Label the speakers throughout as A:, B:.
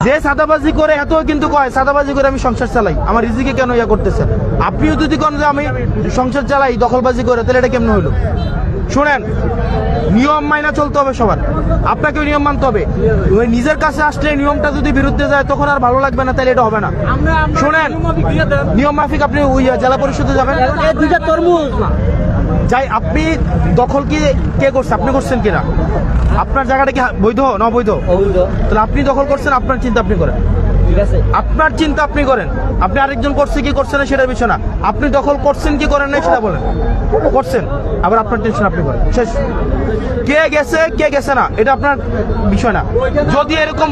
A: যে সাদাবাজি করে এত কিন্তু কয় সাদাবাজি করে আমি সংসার চালাই, আমার রিজিকে কেন ইয়া করতেছে? আপনিও যদি কোন যে আমি সংসার চালাই দখলবাজি করে, তাহলে এটা কেমন হইলো? শুনেন, নিয়ম মাইনা চলতে হবে সবার, আপনাকেও নিয়ম মানতে হবে। ওই নিজের কাছে আসলে নিয়মটা যদি বিরুদ্ধে যায় তখন আর ভালো লাগবে না, তাহলে এটা হবে না। শুনেন, নিয়ম মাফিক আপনি ওই জেলা পরিষদে যাবেন,
B: দুইটা তরমুজ
A: যাই আপনি দখল কি কে করছে? আপনি করছেন কিনা? আপনার জায়গাটা কি বৈধ না অবৈধ? তাহলে আপনি দখল করছেন, আপনার চিন্তা আপনি করেন,
B: ঠিক আছে?
A: আপনার চিন্তা আপনি করেন। আপনি আরেকজন করছে কি করছে না সেটার বিষয় না, আপনি দখল করছেন কি করেন না সেটা বলেন। করছেন, আবার আপনার টেনশন আপনি করেন, শেষ। কে গেছে না এটা আপনার বিষয় না। যদি এরকম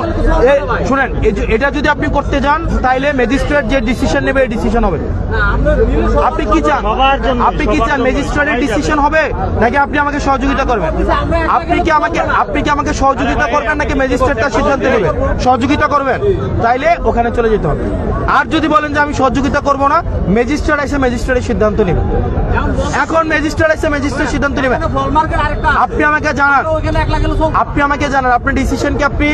A: শুনেন, এটা যদি আপনি করতে যান তাইলে ম্যাজিস্ট্রেট যে ডিসিশন নেবে এই ডিসিশন হবে। আপনি কি চান? আপনি কি চান ম্যাজিস্ট্রেটের ডিসিশন হবে নাকি আপনি আমাকে সহযোগিতা করবেন? আপনি কি আমাকে সহযোগিতা করবেন নাকি ম্যাজিস্ট্রেট তার সিদ্ধান্ত নেবে? সহযোগিতা করবেন, তাইলে ওখানে চলে যেতে হবে। আর যদি বলেন যে আমি সহযোগিতা করব না, ম্যাজিস্ট্রেট এসে ম্যাজিস্ট্রেটের সিদ্ধান্ত নেবে। এখন ম্যাজিস্ট্রেট এসে ম্যাজিস্ট্রেট সিদ্ধান্ত নেবে। আপনি আমাকে জানান আপনার ডিসিশন কি?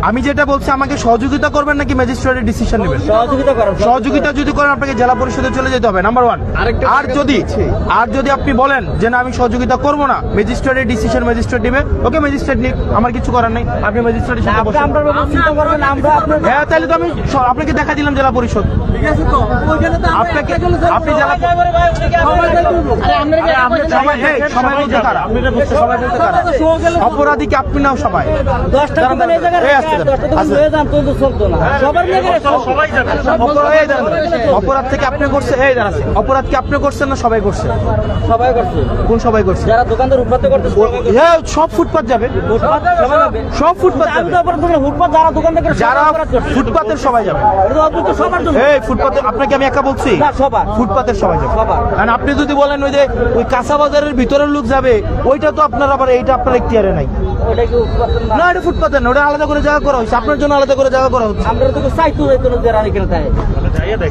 A: আমি যেটা বলছি আমাকে সহযোগিতা করবেন নাকি ম্যাজিস্ট্রেটের ডিসিশন নেবেন? সহযোগিতা যদি করেন আপনাকে জেলা পরিষদে চলে যেতে হবে, নাম্বার 1। আর যদি আপনি বলেন যে না আমি সহযোগিতা করব না, ম্যাজিস্ট্রেটের ডিসিশন ম্যাজিস্ট্রেট নেবে, ওকে ম্যাজিস্ট্রেট নিক, আমার কিছু করার নেই। আপনি ম্যাজিস্ট্রেটের সাথে বসেন। হ্যাঁ, তাহলে তো আমি আপনাকে দেখা দিলাম জেলা পরিষদ। আপনাকে আপনি জেলা অপরাধীকে আপনি নাও সবাই অপরাধ থেকে আপনি করছে, অপরাধ কি আপনি করছেন না সবাই করছে? কোন সবাই করছে?
B: যারা দোকানদার উৎপাদন করতে
A: সব ফুটপাত যাবে, সব ফুটপাত যাবে, যারা ফুটপাতের সবাই যাবে। এই ফুটপাতে আপনাকে আমি একা বলছি, ফুটপাতের সবাই যাবে। কারণ আপনি যদি বলেন ওই যে ওই কাঁচা বাজারের ভিতরের লোক যাবে, ওইটা তো আপনার আবার এইটা আপনার এখতিয়ারে নাই না, এটা ফুটপাতের না, ওটা আলাদা করে জায়গা করা হচ্ছে, আপনার জন্য আলাদা করে জায়গা করা হচ্ছে।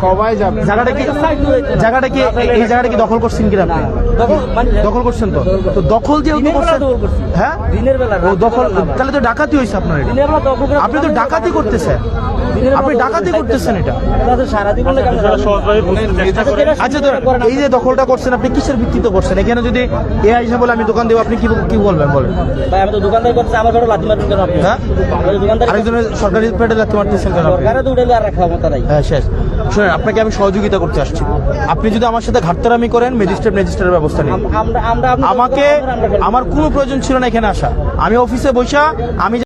A: সবাই যাবে। জায়গাটা কি এই জায়গাটা কি দখল করছেন কিনা? আপনি দখল করছেন তো? তো দখল যেহেতু করছেন, হ্যাঁ
B: দিনের বেলা
A: ও দখল, তাহলে তো ডাকাতি হয়েছে আপনার। আপনি তো ডাকাতি করতেছেন, আপনি ডাকাতি করতেছেন এটা। আচ্ছা ধরেন এই যে দখলটা করছেন আপনি কিসের ভিত্তিতে করছেন? এখানে যদি এআই হিসাবে বলে আমি দোকান দেবো, আপনি কি বলবেন বলেন?
B: ভাই আমি তো দোকানদার করছি, আমার ঘরে লাথি মারবেন কেন আপনি?
A: হ্যাঁ, আরেকজনের সরকারি পেটে লাথি মারতেছেন কেন?
B: সরকারে তো উঠালে আর রাখা ক্ষমতা নাই।
A: হ্যাঁ শেষ। শুনেন, আপনাকে আমি সহযোগিতা করতে আসছি, আপনি যদি আমার সাথে ঘাটতারামি করেন ম্যাজিস্ট্রেটের ব্যবস্থা নেই। আমার কোনো প্রয়োজন ছিল না এখানে আসা, আমি অফিসে বসা আমি